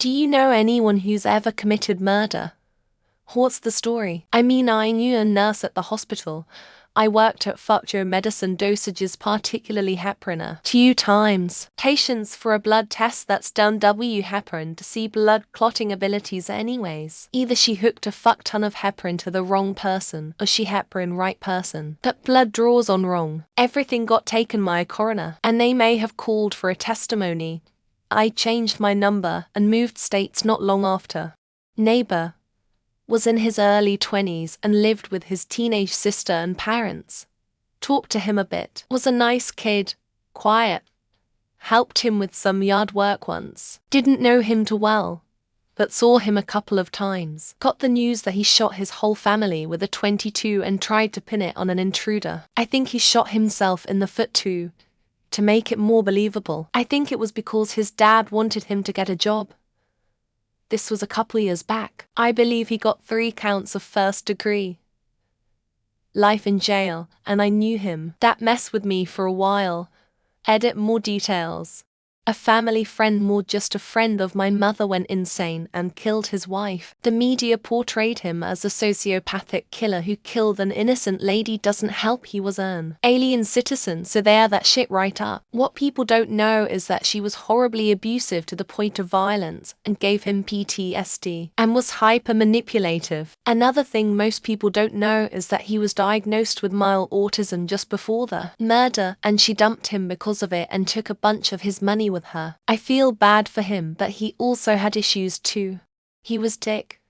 Do you know anyone who's ever committed murder? What's the story? I knew a nurse at the hospital. I worked at Fuckjo medicine dosages, particularly heparin, 2 times. Patients for a blood test that's done heparin to see blood clotting abilities anyways. Either she hooked a fuck ton of heparin to the wrong person, or she heparin right person. But blood draws on wrong. Everything got taken by a coroner, and they may have called for a testimony. I changed my number and moved states not long after. Neighbor was in his early 20s and lived with his teenage sister and parents. Talked to him a bit. Was a nice kid, quiet. Helped him with some yard work once. Didn't know him too well, but saw him a couple of times. Got the news that he shot his whole family with a .22 and tried to pin it on an intruder. I think he shot himself in the foot too, to make it more believable. I think it was because his dad wanted him to get a job. This was a couple years back. I believe he got 3 counts of first-degree life in jail, and I knew him. That messed with me for a while. Edit more details. A family friend, more just a friend of my mother, went insane and killed his wife. The media portrayed him as a sociopathic killer who killed an innocent lady. Doesn't help he was an alien citizen, so they are that shit right up. What people don't know is that she was horribly abusive to the point of violence and gave him PTSD and was hyper manipulative. Another thing most people don't know is that he was diagnosed with mild autism just before the murder, and she dumped him because of it and took a bunch of his money with her. I feel bad for him, but he also had issues too. He was dick.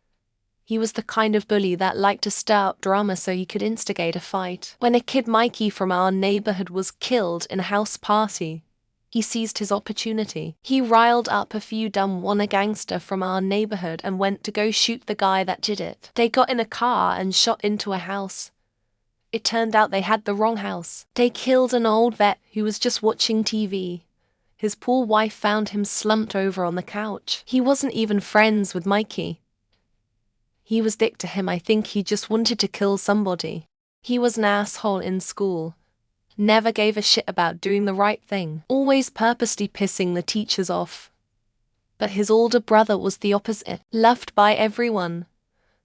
He was the kind of bully that liked to stir up drama so he could instigate a fight. When a kid Mikey from our neighborhood was killed in a house party, he seized his opportunity. He riled up a few dumb wanna gangster from our neighborhood and went to go shoot the guy that did it. They got in a car and shot into a house. It turned out they had the wrong house. They killed an old vet who was just watching TV. His poor wife found him slumped over on the couch. He wasn't even friends with Mikey. He was dick to him. I think he just wanted to kill somebody. He was an asshole in school. Never gave a shit about doing the right thing. Always purposely pissing the teachers off. But his older brother was the opposite. Loved by everyone.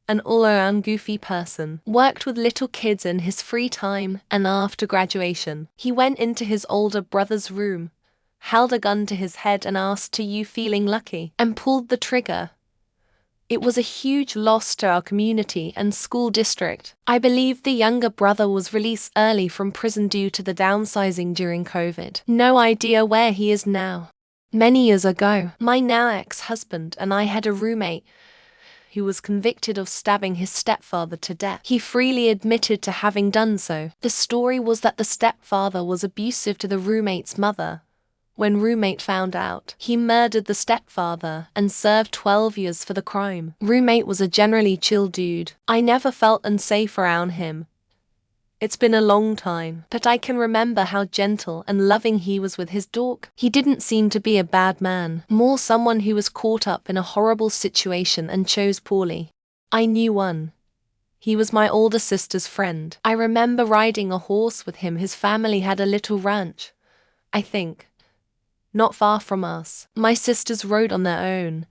An all-around goofy person. Worked with little kids in his free time, and after graduation, he went into his older brother's room, held a gun to his head and asked, "Are you feeling lucky?" and pulled the trigger. It was a huge loss to our community and school district. I believe the younger brother was released early from prison due to the downsizing during COVID. No idea where he is now. Many years ago, my now ex-husband and I had a roommate who was convicted of stabbing his stepfather to death. He freely admitted to having done so. The story was that the stepfather was abusive to the roommate's mother. When roommate found out, he murdered the stepfather and served 12 years for the crime. Roommate was a generally chill dude. I never felt unsafe around him. It's been a long time, but I can remember how gentle and loving he was with his dog. He didn't seem to be a bad man, more someone who was caught up in a horrible situation and chose poorly. I knew one. He was my older sister's friend. I remember riding a horse with him. His family had a little ranch, I think, not far from us. My sisters rode on their own,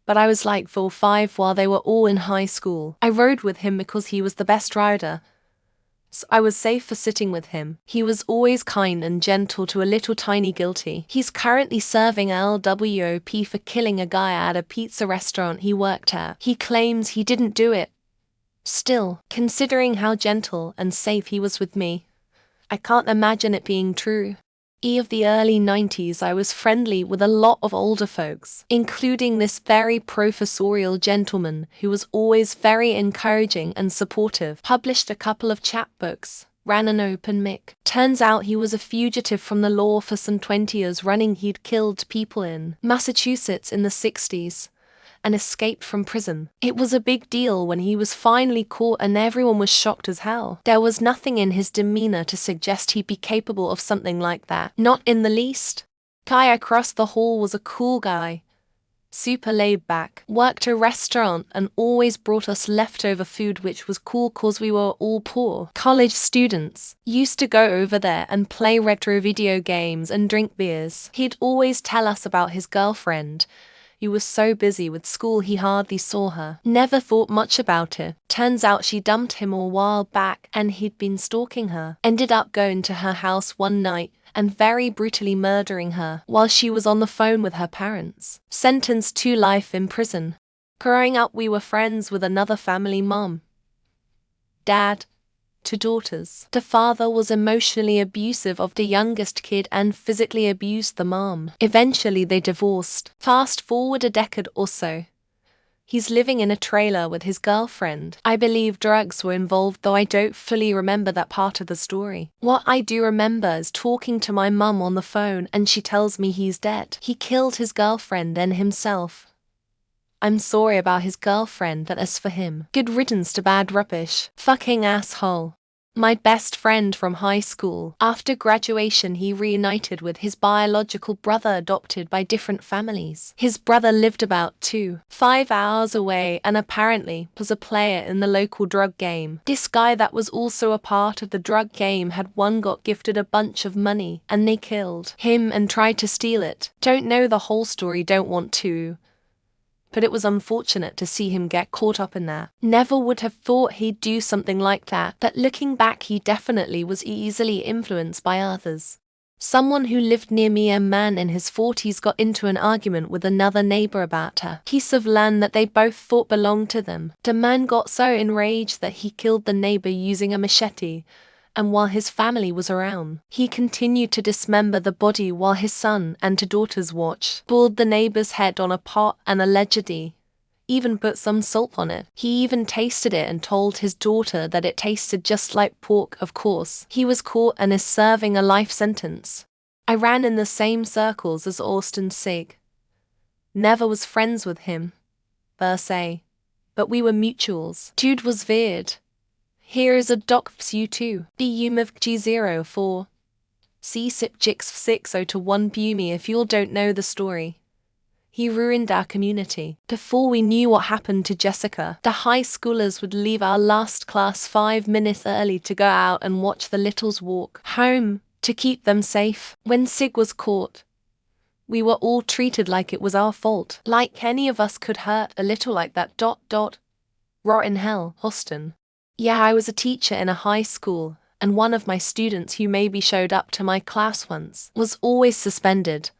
but I was like 4 or 5 while they were all in high school. I rode with him because he was the best rider, so I was safe for sitting with him. He was always kind and gentle to a little tiny guilty. He's currently serving LWOP for killing a guy at a pizza restaurant he worked at. He claims he didn't do it. Still, considering how gentle and safe he was with me, I can't imagine it being true. Of the early 90s, I was friendly with a lot of older folks, including this very professorial gentleman who was always very encouraging and supportive. Published a couple of chapbooks, ran an open mic. Turns out he was a fugitive from the law for some 20 years running. He'd killed people in Massachusetts in the 60s. And escaped from prison. It was a big deal when he was finally caught, and everyone was shocked as hell. There was nothing in his demeanor to suggest he'd be capable of something like that. Not in the least. Guy across the hall was a cool guy. Super laid back. Worked a restaurant and always brought us leftover food, which was cool cause we were all poor college students. Used to go over there and play retro video games and drink beers. He'd always tell us about his girlfriend, He was so busy with school he hardly saw her. Never thought much about it. Turns out she dumped him a while back and he'd been stalking her. Ended up going to her house one night and very brutally murdering her while she was on the phone with her parents. Sentenced to life in prison. Growing up, we were friends with another family, mom, dad, two daughters. The father was emotionally abusive of the youngest kid and physically abused the mom. Eventually they divorced. Fast forward a decade or so. He's living in a trailer with his girlfriend. I believe drugs were involved, though I don't fully remember that part of the story. What I do remember is talking to my mum on the phone and she tells me he's dead. He killed his girlfriend and himself. I'm sorry about his girlfriend, but as for him, good riddance to bad rubbish. Fucking asshole. My best friend from high school. After graduation, he reunited with his biological brother, adopted by different families. His brother lived about 2-5 hours away and apparently was a player in the local drug game. This guy that was also a part of the drug game had got gifted a bunch of money and they killed him and tried to steal it. Don't know the whole story, don't want to. But it was unfortunate to see him get caught up in that. Never would have thought he'd do something like that, but looking back he definitely was easily influenced by others. Someone who lived near me, a man in his 40s, got into an argument with another neighbor about a piece of land that they both thought belonged to them. The man got so enraged that he killed the neighbor using a machete, and while his family was around, he continued to dismember the body while his son and two daughters watched. Boiled the neighbor's head on a pot and allegedly even put some salt on it. He even tasted it and told his daughter that it tasted just like pork. Of course, he was caught and is serving a life sentence. I ran in the same circles as Austin Sig. Never was friends with him, per se, but we were mutuals. Dude was weird. Here is a doc for you too. BUMFG04. C-SIP-JIX-60-1 Bumi. If you all don't know the story, he ruined our community. Before we knew what happened to Jessica, the high schoolers would leave our last class 5 minutes early to go out and watch the littles walk home to keep them safe. When Sig was caught, we were all treated like it was our fault, like any of us could hurt a little like that. Rotten hell, Austin. Yeah, I was a teacher in a high school, and one of my students who maybe showed up to my class once was always suspended,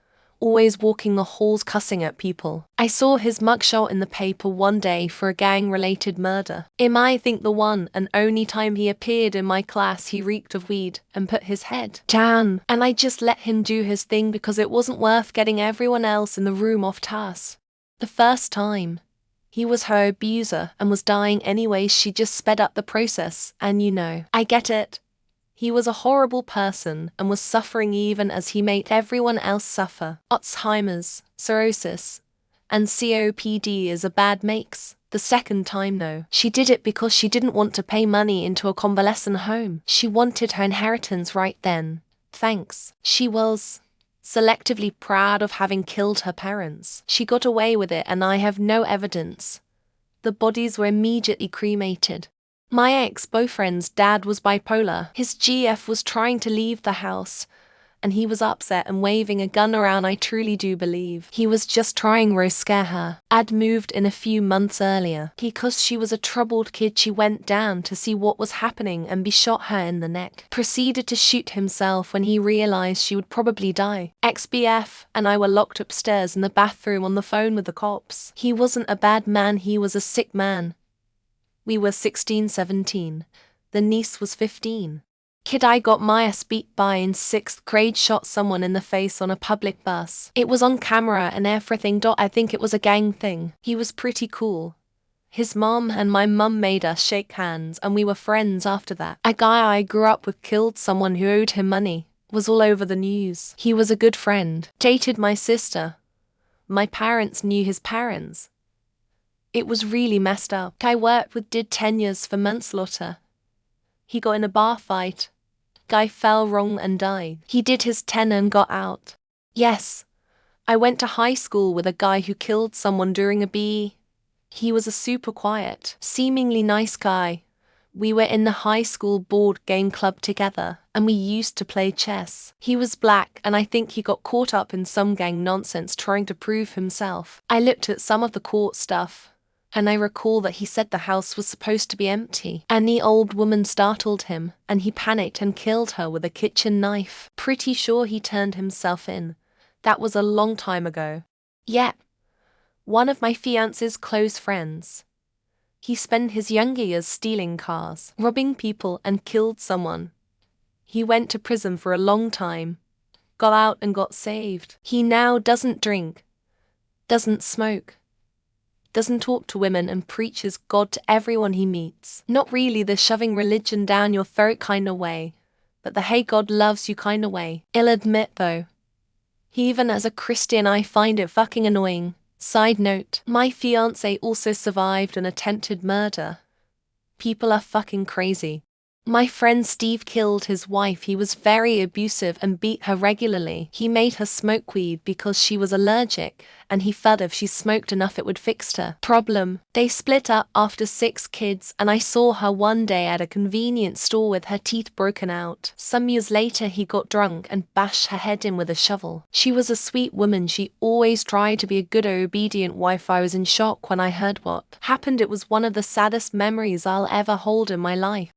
always walking the halls cussing at people. I saw his mugshot in the paper one day for a gang-related murder. I think the one and only time he appeared in my class he reeked of weed and put his head down, and I just let him do his thing because it wasn't worth getting everyone else in the room off task. The first time, he was her abuser and was dying anyways. She just sped up the process, and I get it. He was a horrible person and was suffering even as he made everyone else suffer. Alzheimer's, cirrhosis, and COPD is a bad makes. The second time though, she did it because she didn't want to pay money into a convalescent home. She wanted her inheritance right then. Thanks. She was selectively proud of having killed her parents. She got away with it and I have no evidence. The bodies were immediately cremated. My ex-boyfriend's dad was bipolar. His GF was trying to leave the house, and he was upset and waving a gun around. I truly do believe he was just trying to scare her. I'd moved in a few months earlier. Because she was a troubled kid, she went down to see what was happening and shot her in the neck. Proceeded to shoot himself when he realized she would probably die. Ex-BF and I were locked upstairs in the bathroom on the phone with the cops. He wasn't a bad man, he was a sick man. We were 16, 17. The niece was 15. Kid I got my ass beat by in 6th grade, shot someone in the face on a public bus. It was on camera and everything. I think it was a gang thing. He was pretty cool. His mom and my mum made us shake hands and we were friends after that. A guy I grew up with killed someone who owed him money. Was all over the news. He was a good friend. Dated my sister. My parents knew his parents. It was really messed up. I worked with did 10 years for manslaughter. He got in a bar fight. Guy fell wrong and died. He did his 10 and got out. Yes, I went to high school with a guy who killed someone during a BE. He was a super quiet, seemingly nice guy. We were in the high school board game club together, and we used to play chess. He was black, and I think he got caught up in some gang nonsense trying to prove himself. I looked at some of the court stuff, and I recall that he said the house was supposed to be empty, and the old woman startled him, and he panicked and killed her with a kitchen knife. Pretty sure he turned himself in. That was a long time ago. Yep. One of my fiance's close friends. He spent his younger years stealing cars, robbing people, and killed someone. He went to prison for a long time, got out and got saved. He now doesn't drink, doesn't smoke, doesn't talk to women, and preaches God to everyone he meets. Not really the shoving religion down your throat kinda way, but the hey God loves you kinda way. I'll admit though, even as a Christian I find it fucking annoying. Side note, my fiancé also survived an attempted murder. People are fucking crazy. My friend Steve killed his wife. He was very abusive and beat her regularly. He made her smoke weed because she was allergic, and he felt if she smoked enough it would fix her problem. They split up after 6 kids, and I saw her one day at a convenience store with her teeth broken out. Some years later he got drunk and bashed her head in with a shovel. She was a sweet woman. She always tried to be a good obedient wife. I was in shock when I heard what happened. It was one of the saddest memories I'll ever hold in my life.